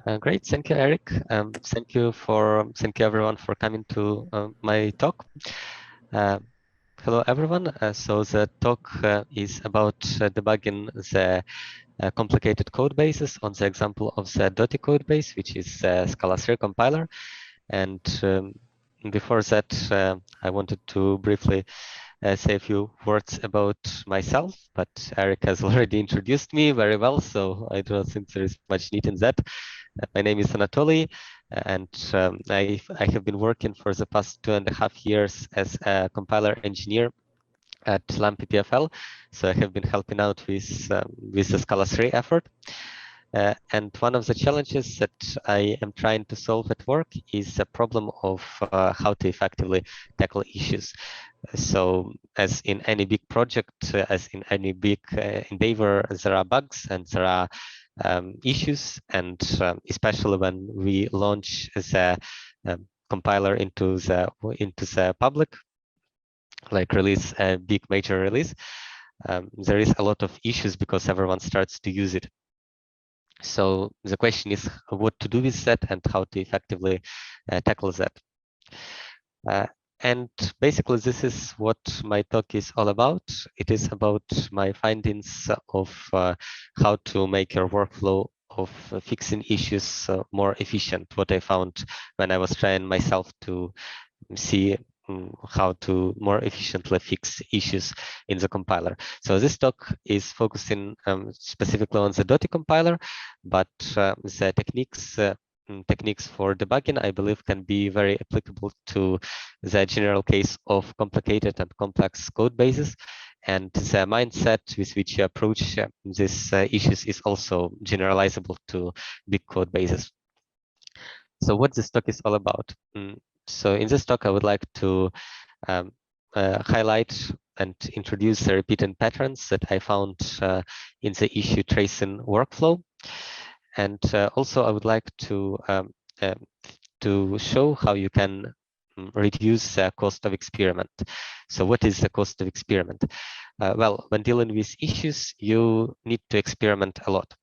Great, thank you, Eric. Thank you everyone for coming to my talk. Uh, Hello, everyone. So the talk is about debugging the complicated code bases on the example of the Dotty code base, which is Scala 3 compiler. And before that, I wanted to briefly say a few words about myself, but Eric has already introduced me very well, so I don't think there is much need in that. My name is Anatolii, and I have been working for the past 2.5 years as a compiler engineer at LAMP PPFL. So I have been helping out with the Scala 3 effort. And one of the challenges that I am trying to solve at work is the problem of how to effectively tackle issues. So as in any big project, as in any big endeavor, there are bugs and there are issues, and especially when we launch the compiler into the public, like release a big major release, there is a lot of issues because everyone starts to use it. So the question is what to do with that and how to effectively tackle that. And basically, this is what my talk is all about. It is about my findings of how to make your workflow of fixing issues more efficient, what I found when I was trying myself to see how to more efficiently fix issues in the compiler. So this talk is focusing specifically on the Dotty compiler, but the techniques for debugging, I believe, can be very applicable to the general case of complicated and complex code bases. And the mindset with which you approach these issues is also generalizable to big code bases. So what this talk is all about? So in this talk, I would like to highlight and introduce the repeating patterns that I found in the issue tracing workflow. And also I would like to show how you can reduce the cost of experiment. So what is the cost of experiment? Well, when dealing with issues, you need to experiment a lot.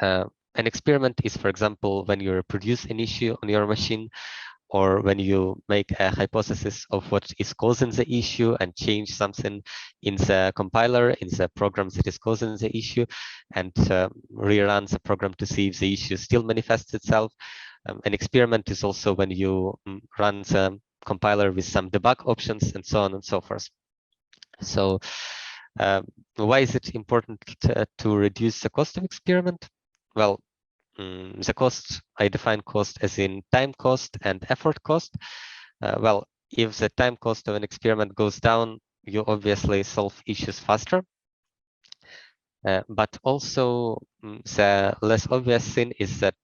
An experiment is, for example, when you reproduce an issue on your machine, or when you make a hypothesis of what is causing the issue and change something in the compiler, in the program that is causing the issue, and rerun the program to see if the issue still manifests itself. An experiment is also when you run the compiler with some debug options and so on and so forth. So why is it important to reduce the cost of experiment? Well, the cost, I define cost as in time cost and effort cost. Well, if the time cost of an experiment goes down, you obviously solve issues faster. But also the less obvious thing is that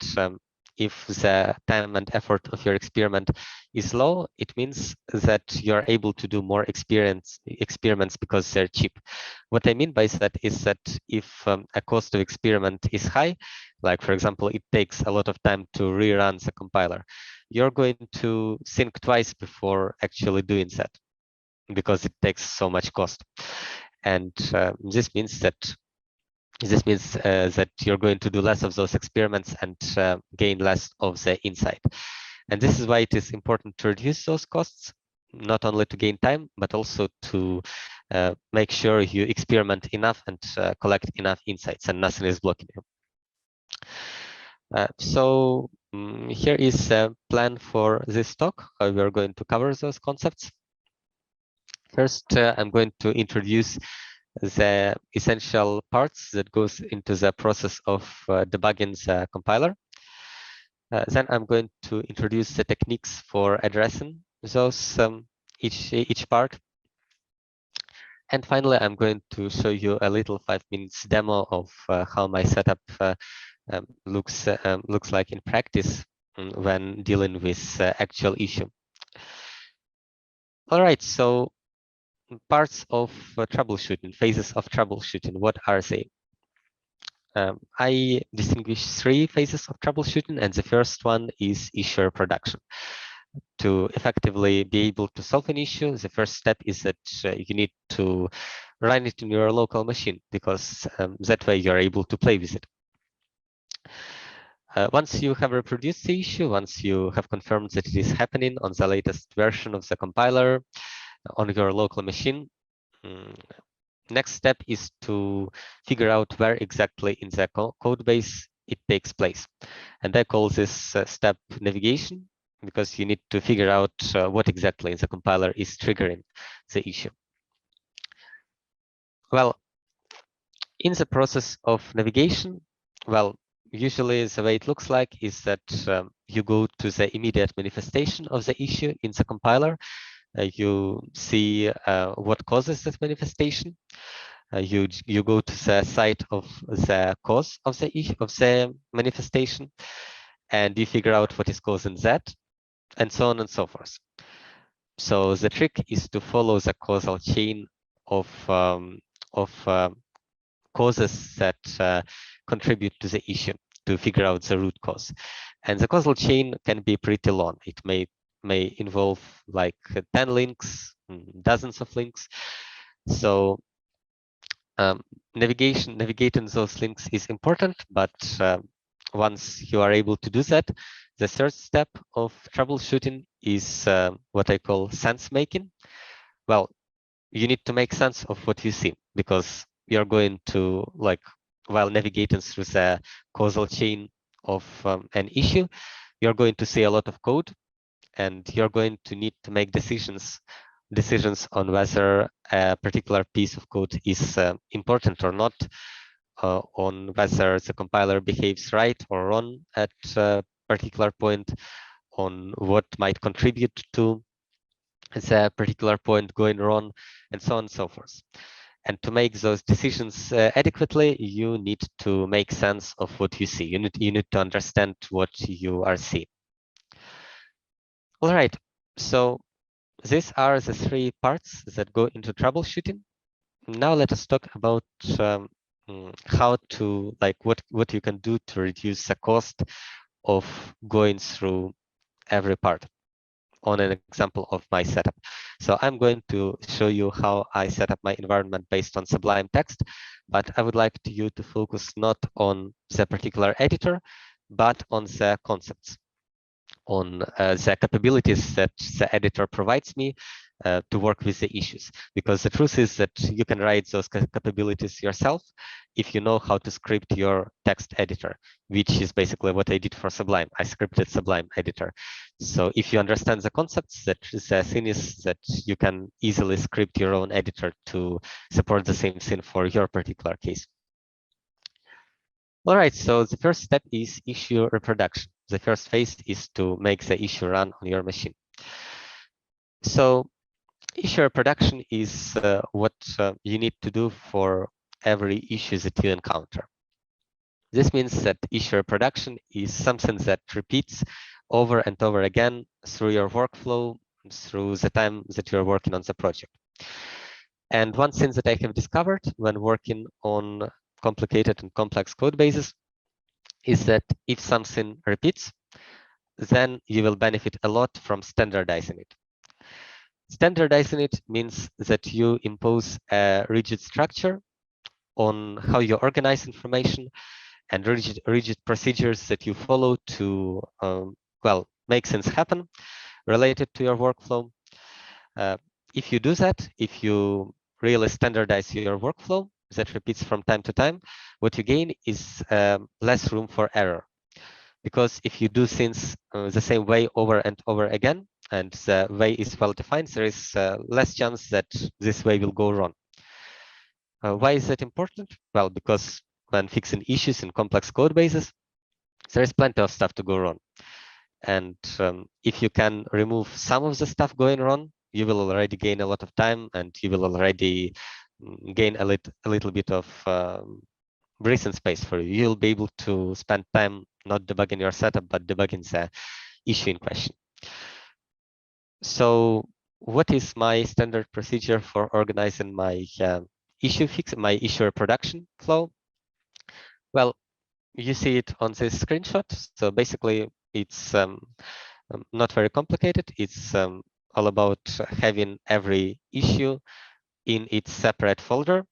if the time and effort of your experiment is low, it means that you're able to do more experiments because they're cheap. What I mean by that is that if a cost of experiment is high, like for example, it takes a lot of time to rerun the compiler, you're going to think twice before actually doing that because it takes so much cost. And this means that you're going to do less of those experiments and gain less of the insight. And this is why it is important to reduce those costs, not only to gain time, but also to make sure you experiment enough and collect enough insights and nothing is blocking you. So here is a plan for this talk, how we are going to cover those concepts. First, I'm going to introduce the essential parts that goes into the process of debugging the compiler. Then I'm going to introduce the techniques for addressing those each part. And finally, I'm going to show you a little 5 minutes demo of how my setup looks like in practice when dealing with actual issue. All right, so parts of troubleshooting, phases of troubleshooting, what are they? I distinguish 3 phases of troubleshooting, and the first one is issue reproduction. To effectively be able to solve an issue, the first step is that you need to run it in your local machine, because that way you're able to play with it. Once you have reproduced the issue, once you have confirmed that it is happening on the latest version of the compiler on your local machine, next step is to figure out where exactly in the code base it takes place. And I call this step navigation, because you need to figure out what exactly in the compiler is triggering the issue. Well, in the process of navigation, well, usually the way it looks like is that you go to the immediate manifestation of the issue in the compiler. You see what causes that manifestation. You go to the site of the cause of the issue, of the manifestation, and you figure out what is causing that, and so on and so forth. So the trick is to follow the causal chain of causes that contribute to the issue to figure out the root cause. And the causal chain can be pretty long. It may involve like 10 links, dozens of links. So navigating those links is important, but once you are able to do that, the third step of troubleshooting is what I call sense making. Well, you need to make sense of what you see, because you're going to, like, while navigating through the causal chain of an issue, you're going to see a lot of code, and you're going to need to make decisions on whether a particular piece of code is important or not, on whether the compiler behaves right or wrong at a particular point, on what might contribute to the particular point going wrong, and so on and so forth. And to make those decisions adequately, you need to make sense of what you see. You need to understand what you are seeing. All right, so these are the three parts that go into troubleshooting. Now let us talk about how to, like, what you can do to reduce the cost of going through every part on an example of my setup. So I'm going to show you how I set up my environment based on Sublime Text, but I would like you to focus not on the particular editor, but on the concepts, on the capabilities that the editor provides me to work with the issues. Because the truth is that you can write those capabilities yourself if you know how to script your text editor, which is basically what I did for Sublime. I scripted Sublime editor. So if you understand the concepts, that the thing is that you can easily script your own editor to support the same thing for your particular case. All right, so the first step is issue reproduction. The first phase is to make the issue run on your machine. So issue reproduction is what you need to do for every issue that you encounter. This means that issue reproduction is something that repeats over and over again through your workflow, through the time that you're working on the project. And one thing that I have discovered when working on complicated and complex code bases is that if something repeats, then you will benefit a lot from standardizing it. Standardizing it means that you impose a rigid structure on how you organize information and rigid procedures that you follow to, well, make things happen related to your workflow. If you do that, if you really standardize your workflow that repeats from time to time, what you gain is less room for error. Because if you do things the same way over and over again, and the way is well defined, there is less chance that this way will go wrong. Why is that important? Well, because when fixing issues in complex code bases, there is plenty of stuff to go wrong. And if you can remove some of the stuff going wrong, you will already gain a lot of time, and you will already gain a little bit of breathing space for you. You'll be able to spend time not debugging your setup, but debugging the issue in question. So what is my standard procedure for organizing my my issue reproduction flow? Well, you see it on this screenshot. So basically, it's not very complicated. It's all about having every issue in its separate folder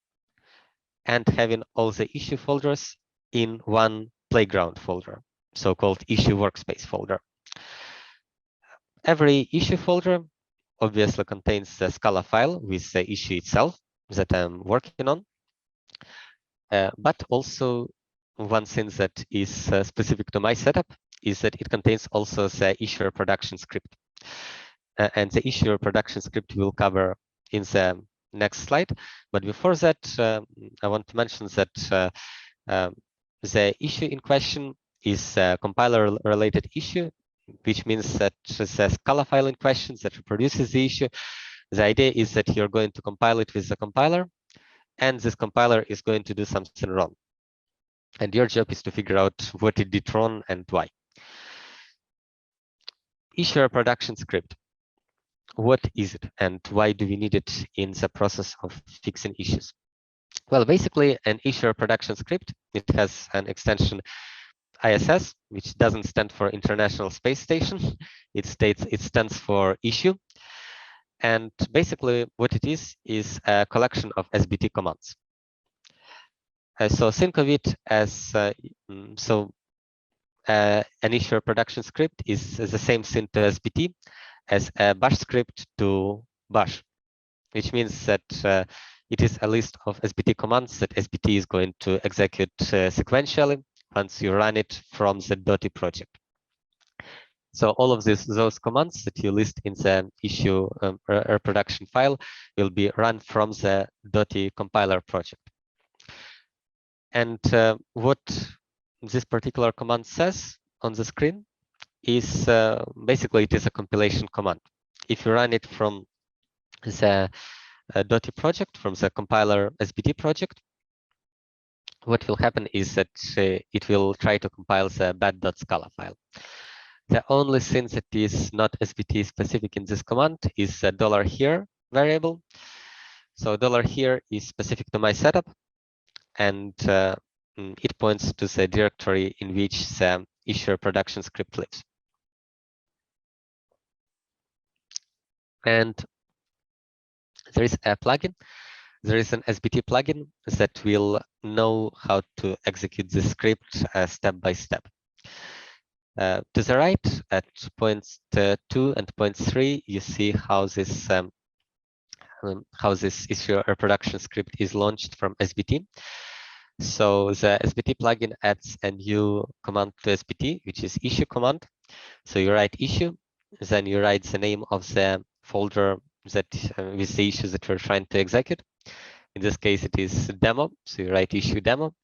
and having all the issue folders in one playground folder. so-called issue workspace folder. Every issue folder obviously contains the Scala file with the issue itself that I'm working on, but also one thing that is specific to my setup is that it contains also the issue reproduction script. And the issue reproduction script we'll cover in the next slide. But before that, I want to mention that the issue in question is a compiler-related issue, which means that the Scala file in question that reproduces the issue, the idea is that you're going to compile it with the compiler, and this compiler is going to do something wrong. And your job is to figure out what it did wrong and why. Issue reproduction script. What is it and why do we need it in the process of fixing issues? Well, basically, an issue reproduction script, it has an extension ISS, which doesn't stand for International Space Station. It stands for issue. And basically, what it is a collection of SBT commands. So think of it as an issue reproduction script is the same thing to SBT as a bash script to bash, which means that it is a list of SBT commands that SBT is going to execute sequentially once you run it from the .dot project. So all of those commands that you list in the issue reproduction file will be run from the .dot compiler project. And what this particular command says on the screen is basically it is a compilation command. If you run it from the .dot project, from the compiler SBT project, what will happen is that it will try to compile the bad.scala file. The only thing that is not SBT specific in this command is the $here variable. So $here is specific to my setup, and it points to the directory in which the issue reproduction script lives. And there is a plugin. There is an SBT plugin that will know how to execute the script step by step. To the right, at points 2 and point 3, you see how this issue reproduction script is launched from SBT. So the SBT plugin adds a new command to SBT, which is issue command. So you write issue, then you write the name of the folder that with the issue that you're trying to execute. In this case, it is demo. So you write issue demo,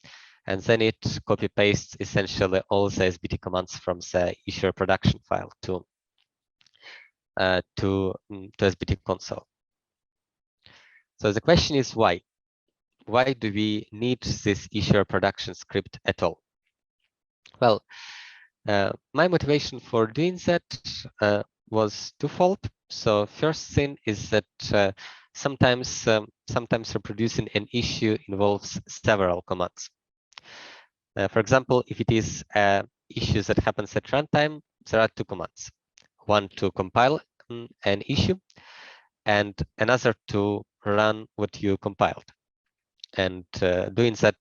and then it copy pastes essentially all the SBT commands from the issue reproduction file to SBT console. So the question is why? Why do we need this issue reproduction script at all? Well, my motivation for doing that was twofold. So first thing is that sometimes reproducing an issue involves several commands. For example, if it is issue that happens at runtime, there are two commands. One to compile an issue, and another to run what you compiled. And doing that,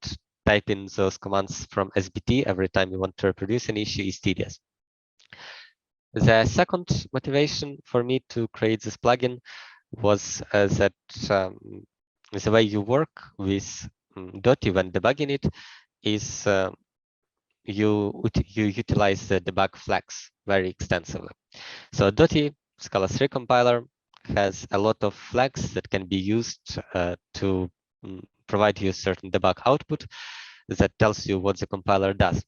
typing those commands from SBT every time you want to reproduce an issue is tedious. The second motivation for me to create this plugin was that the way you work with Dotty when debugging it is you utilize the debug flags very extensively. So Dotty Scala 3 compiler has a lot of flags that can be used to provide you a certain debug output that tells you what the compiler does.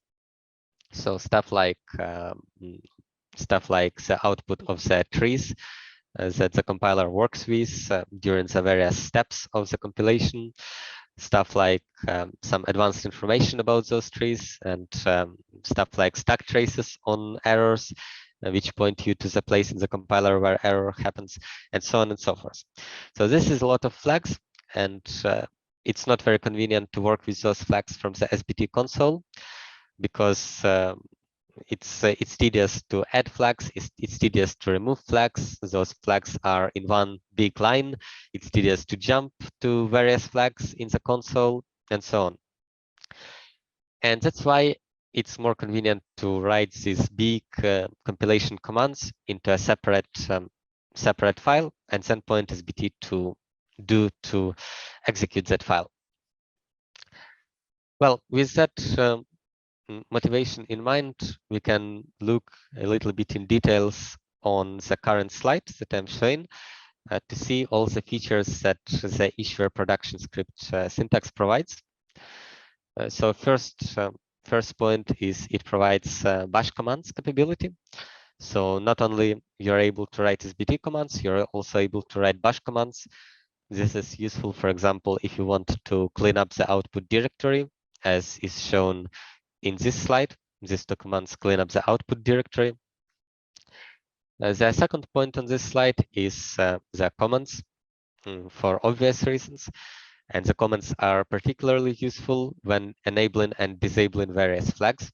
So stuff like the output of the trees that the compiler works with during the various steps of the compilation, stuff like some advanced information about those trees, and stuff like stack traces on errors, which point you to the place in the compiler where error happens, and so on and so forth. So this is a lot of flags, and it's not very convenient to work with those flags from the SBT console because it's tedious to add flags, it's tedious to remove flags. Those flags are in one big line. It's tedious to jump to various flags in the console and so on. And that's why it's more convenient to write these big compilation commands into a separate file and then point SBT to execute that file. Well, with that motivation in mind, we can look a little bit in details on the current slide that I'm showing to see all the features that the issue reproduction script syntax provides. So first point is it provides bash commands capability. So not only you're able to write SBT commands, you're also able to write bash commands. This is useful, for example, if you want to clean up the output directory, as is shown in this slide. These two commands clean up the output directory. The second point on this slide is the comments for obvious reasons. And the comments are particularly useful when enabling and disabling various flags,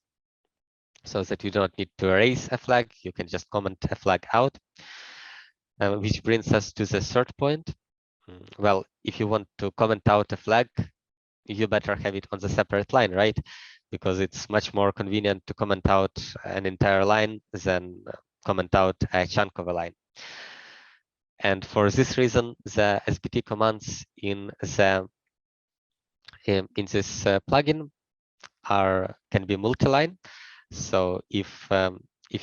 so that you don't need to erase a flag. You can just comment a flag out, which brings us to the third point. Well, if you want to comment out a flag, you better have it on the separate line, right? Because it's much more convenient to comment out an entire line than comment out a chunk of a line. And for this reason, the SBT commands in this plugin can be multi-line. So if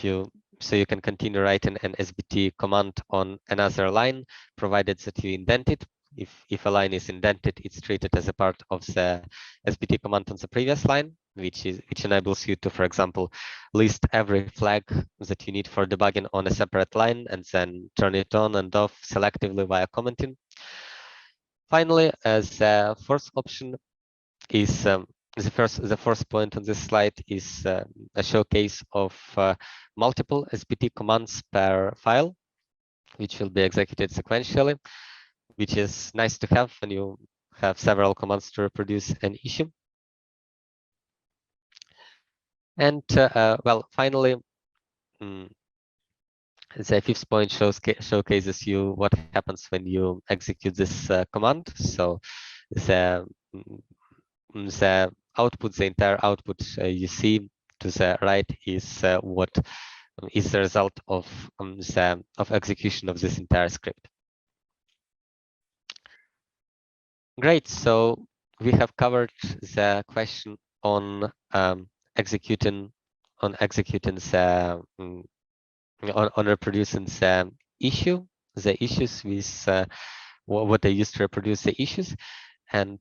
you can continue writing an SBT command on another line, provided that you indent it. If a line is indented, it's treated as a part of the SBT command on the previous line, which enables you to, for example, list every flag that you need for debugging on a separate line and then turn it on and off selectively via commenting. Finally, as a fourth option is the first point on this slide is a showcase of multiple SBT commands per file, which will be executed sequentially, which is nice to have when you have several commands to reproduce an issue. And well, finally, the fifth point showcases you what happens when you execute this command. So the output, the entire output you see to the right is what is the result of execution of this entire script. Great. So we have covered the question on executing the on reproducing the issues with what they use to reproduce the issues. And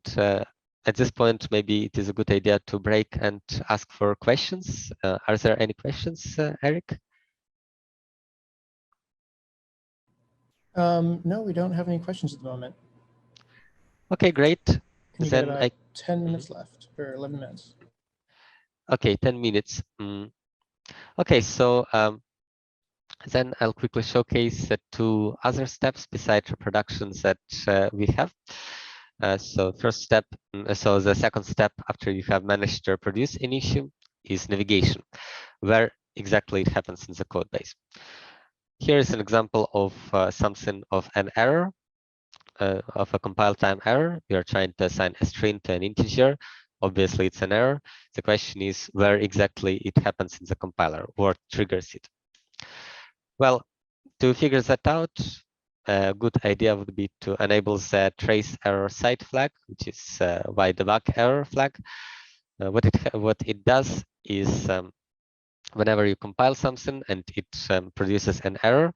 at this point, maybe it is a good idea to break and ask for questions. Are there any questions, Eric? No, we don't have any questions at the moment. Okay, great. You got about 10 minutes left, or 11 minutes. Okay, 10 minutes. Okay, so then I'll quickly showcase the two other steps besides reproduction that we have. So first step, so the second step after you have managed to reproduce an issue is navigation, where exactly it happens in the code base. Here is an example of something of an error, of a compile time error. We are trying to assign a string to an integer. Obviously, it's an error. The question is where exactly it happens in the compiler, what triggers it. Well, to figure that out, a good idea would be to enable the trace error site flag, which is by debug error flag. What it does is whenever you compile something and it produces an error,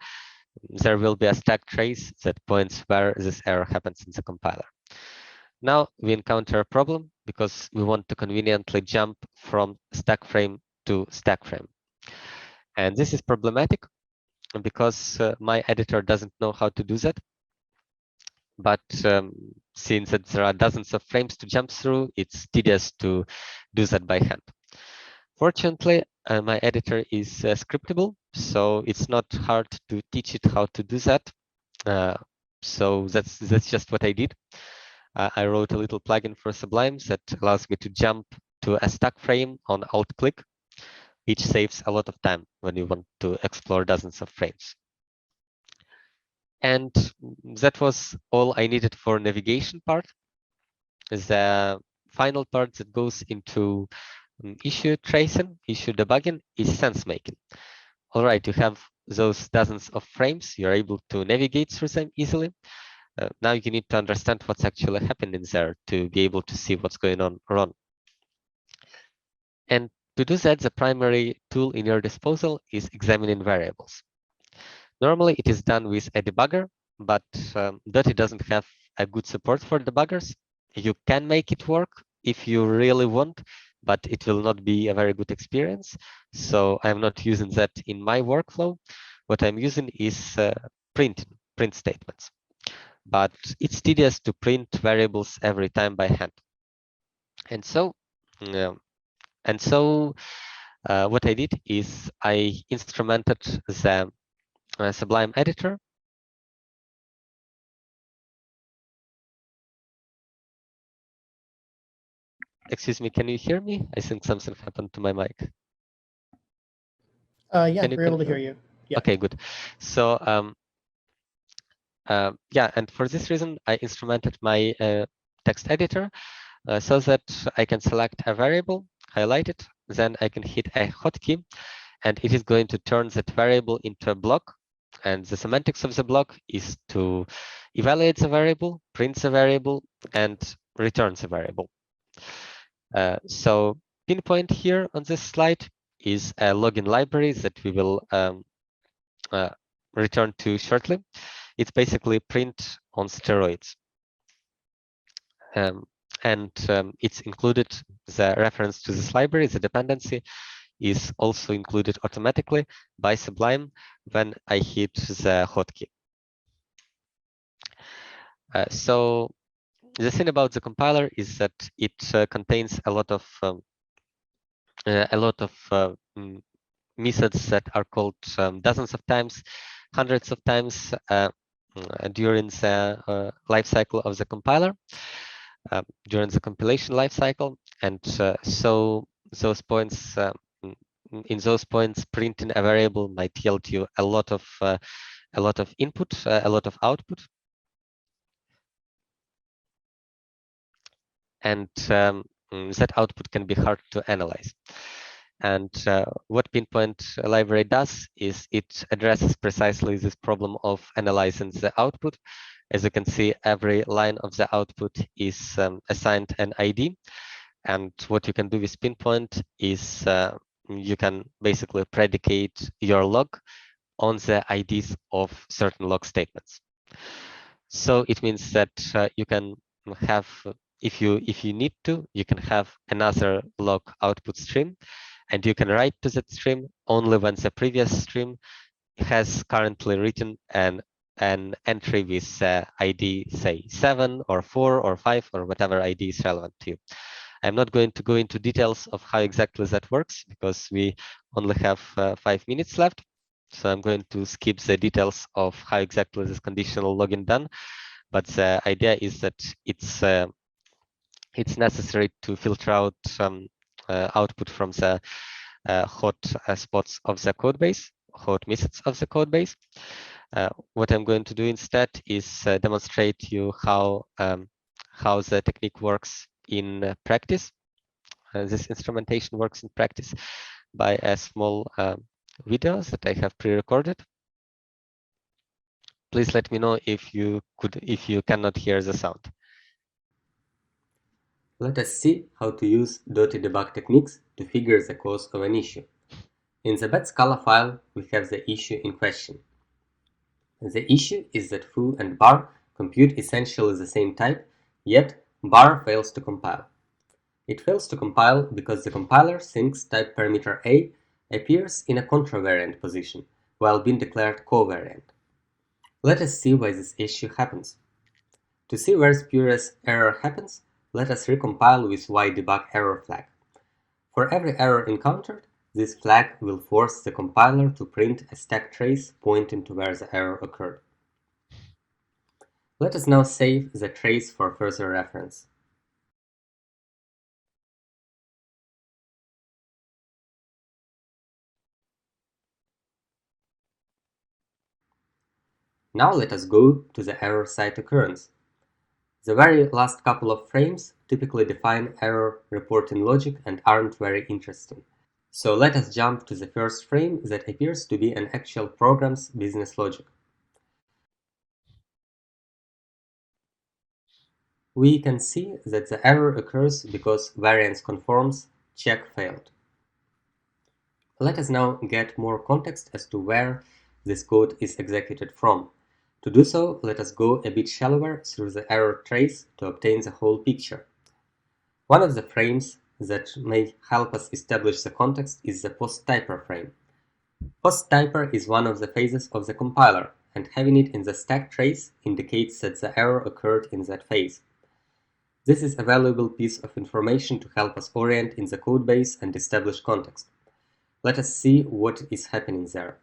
there will be a stack trace that points where this error happens in the compiler. Now we encounter a problem because we want to conveniently jump from stack frame to stack frame. And this is problematic because my editor doesn't know how to do that. But since that there are dozens of frames to jump through, it's tedious to do that by hand. Fortunately, my editor is scriptable, so it's not hard to teach it how to do that. So that's just what I did. I wrote a little plugin for Sublime that allows me to jump to a stack frame on Alt-click, which saves a lot of time when you want to explore dozens of frames. And that was all I needed for navigation part. The final part that goes into issue tracing, issue debugging is sense making. All right, you have those dozens of frames, you're able to navigate through them easily. Now you need to understand what's actually happening there to be able to see what's going on wrong. And to do that, the primary tool in your disposal is examining variables. Normally, it is done with a debugger, but Dotty doesn't have a good support for debuggers. You can make it work if you really want, but it will not be a very good experience. So I'm not using that in my workflow. What I'm using is print statements. But it's tedious to print variables every time by hand. And so, what I did is I instrumented the Sublime editor. Excuse me, can you hear me? I think something happened to my mic. Yeah, we're able to hear you. Yeah. Okay, good. So yeah, and for this reason, I instrumented my text editor so that I can select a variable, highlight it, then I can hit a hotkey, and it is going to turn that variable into a block. And the semantics of the block is to evaluate the variable, print the variable, and return the variable. So pinpoint here on this slide is a login library that we will return to shortly. It's basically print on steroids. It's included, the reference to this library, the dependency, is also included automatically by Sublime when I hit the hotkey. So the thing about the compiler is that it contains a lot of methods that are called dozens of times, hundreds of times during the life cycle of the compiler, during the compilation life cycle, and so those points. In those points, printing a variable might yield you a lot of input, a lot of output, and that output can be hard to analyze. And what Pinpoint library does is it addresses precisely this problem of analyzing the output. As you can see, every line of the output is assigned an ID. And what you can do with Pinpoint is you can basically predicate your log on the IDs of certain log statements. So it means that you can have, if you need to, you can have another log output stream, and you can write to that stream only when the previous stream has currently written an entry with ID, say 7 or 4 or 5 or whatever ID is relevant to you. I'm not going to go into details of how exactly that works because we only have 5 minutes left. So I'm going to skip the details of how exactly this conditional login done. But the idea is that it's necessary to filter out some output from the hot spots of the code base, hot methods of the code base. What I'm going to do instead is demonstrate you how the technique works in practice. This instrumentation works in practice by a small video that I have pre-recorded. Please let me know if you cannot hear the sound. Let us see how to use debug techniques to figure the cause of an issue. In the bad Scala file, we have the issue in question. The issue is that foo and bar compute essentially the same type, yet bar fails to compile. It fails to compile because the compiler thinks type parameter A appears in a contravariant position, while being declared covariant. Let us see why this issue happens. To see where spurious error happens, let us recompile with ydebug error flag. For every error encountered, this flag will force the compiler to print a stack trace pointing to where the error occurred. Let us now save the trace for further reference. Now let us go to the error site occurrence. The very last couple of frames typically define error reporting logic and aren't very interesting. So let us jump to the first frame that appears to be an actual program's business logic. We can see that the error occurs because variance conforms check failed. Let us now get more context as to where this code is executed from. To do so, let us go a bit shallower through the error trace to obtain the whole picture. One of the frames that may help us establish the context is the post-typer frame. Post-typer is one of the phases of the compiler, and having it in the stack trace indicates that the error occurred in that phase. This is a valuable piece of information to help us orient in the codebase and establish context. Let us see what is happening there.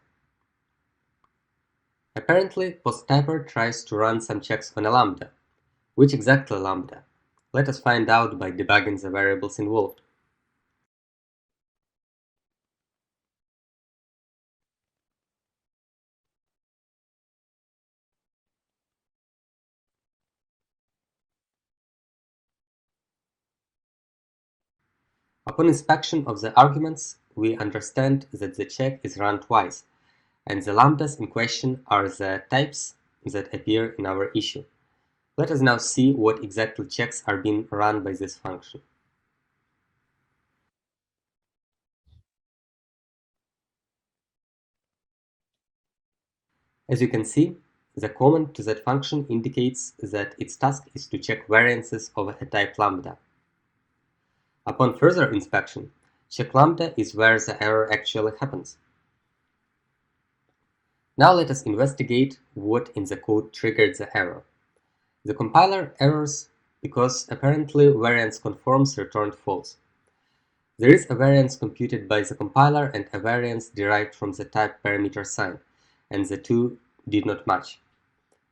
Apparently, post-typer tries to run some checks on a lambda. Which exactly lambda? Let us find out by debugging the variables involved. Upon inspection of the arguments, we understand that the check is run twice, and the lambdas in question are the types that appear in our issue. Let us now see what exactly checks are being run by this function. As you can see, the comment to that function indicates that its task is to check variances of a type lambda. Upon further inspection, check lambda is where the error actually happens. Now let us investigate what in the code triggered the error. The compiler errors because apparently variance conforms returned false. There is a variance computed by the compiler and a variance derived from the type parameter sign, and the two did not match.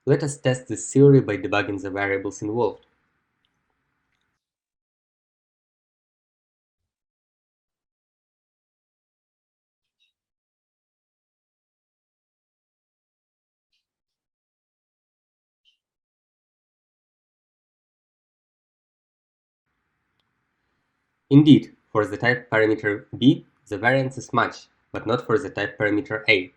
Let us test this theory by debugging the variables involved. Indeed, for the type parameter b, the variances match, but not for the type parameter a.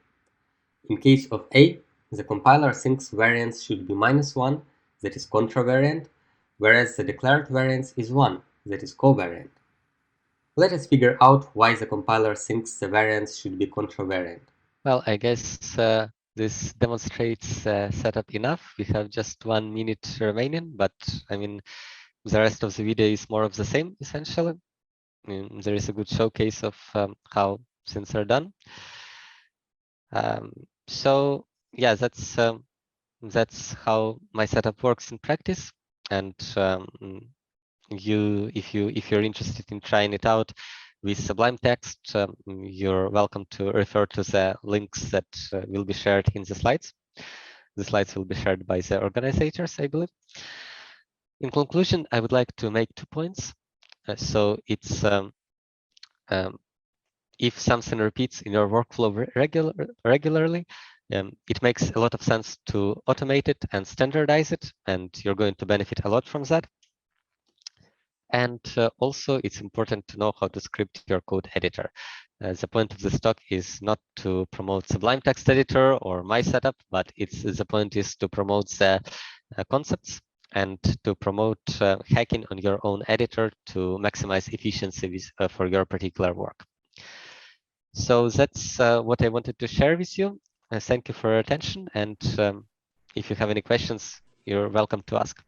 In case of a, the compiler thinks variance should be -1, that is contravariant, whereas the declared variance is 1, that is covariant. Let us figure out why the compiler thinks the variance should be contravariant. Well, I guess this demonstrates setup enough. We have just 1 minute remaining, but I mean, the rest of the video is more of the same, essentially. There is a good showcase of how things are done. So yeah, that's how my setup works in practice. And if you're interested in trying it out with Sublime Text, you're welcome to refer to the links that will be shared in the slides. The slides will be shared by the organizers, I believe. In conclusion, I would like to make 2 points. So it's if something repeats in your workflow regularly, it makes a lot of sense to automate it and standardize it, and you're going to benefit a lot from that. And also, it's important to know how to script your code editor. The point of this talk is not to promote Sublime Text Editor or my setup, but the point is to promote the concepts and to promote hacking on your own editor to maximize efficiency for your particular work. So that's what I wanted to share with you. Thank you for your attention. And if you have any questions, you're welcome to ask.